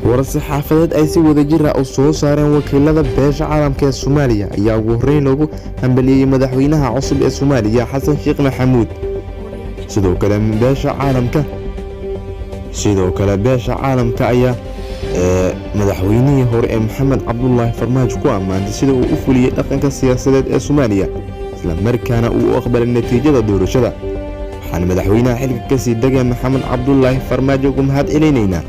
war-saxaafadeed ay si wadajir ah u soo saareen wakiilada beesha caalamka ee Soomaaliya ayaa ugu horreyn loogu hambalyeeyay madaxweynaha cusub ee Soomaaliya Xasan Sheekh Maxamuud. sidoo kale beesha caalamka ayaa madaxweynihii hore ee Maxamed Cabdullaahi Farmaajo ku ammaantay sida uu u fuliyay dhaqanka siyaasadeed ee Soomaaliya isla markaana uu u aqbalay natiijada doorashada. waxaan madaxweynaha xilka ka sii degay Maxamed Cabdullaahi Farmaajo ugu mahadcelinaynaa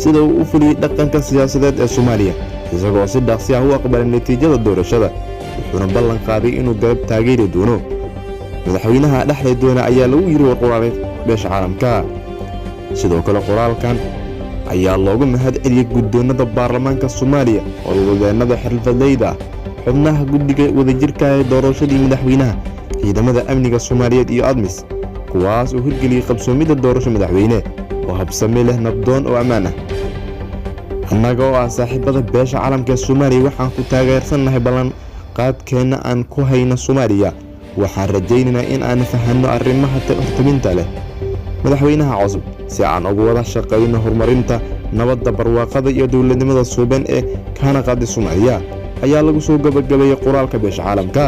sida uu u fuliyay dhaqanka siyaasadeed ee Soomaaliya isagoo si dhaqsi ah u aqbalay natiijada doorashada, wuxuuna ballan qaaday inuu garab taageeri doono madaxweynaha dhexda doona ayaa lagu yiri warqoraalay beesha caalamka. sidoo kale qoraalkan ayaa loogu mahadceliyay guddoonada baarlamaanka Soomaaliya oo wadeenada xirfadleyda xubnaha guddiga wadajirka ee doorashadii madaxweynaha, ciidamada amniga Soomaaliyeed iyo ADMIS kuwaas oo hirgeliyay qabsoomida doorasho madaxweyne oo habsami leh, nabdoon oo ammaan ah. annaga oo ah saaxiibada beesha caalamka ee Soomaaliya waxaan ku taageersanahay ballan qaadkeena aan ku hayno Soomaaliya. waxaan rajaynaynaa in aan fahanno arrimaha hortaminta leh madaxweynaha cusub si aan ugu wada shaqeyno horumarinta nabadda, barwaaqada iyo dowladnimada suuban ee kana qaaday Soomaaliya ayaa lagu soo gabagabeeyay qoraalka beesha caalamka.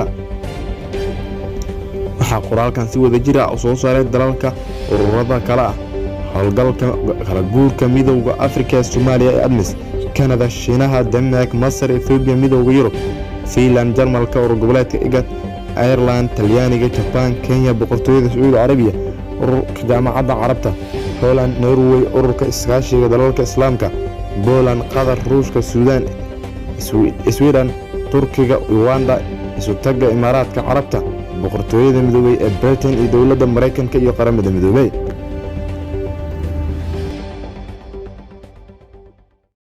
waxaa qoraalkan si wadajir ah u soo saaray dalalka ururada kala ah howlgalka kala guurka midowga Afrika ee Soomaaliya ee ADMIS, Canada, Shiinaha, Denmark, Masar, Ethiopia, midowga Yurub, Finland, Jarmalka, urur goboleedka IGAD, Ireland, Talyaaniga, Japan, Kenya, boqortooyada Sacuudi Carabiya, ururka jaamacadda Carabta, Holland, Norway, ururka iskaashiga dalalka Islaamka, Poland, Qatar, Ruushka, Suudaan, Sweden, Turkiga, Uganda, isutaga Imaaraadka Carabta, boqortooyada midoobay ee Britain iyo dowladda Mareykanka iyo qaramada midoobay.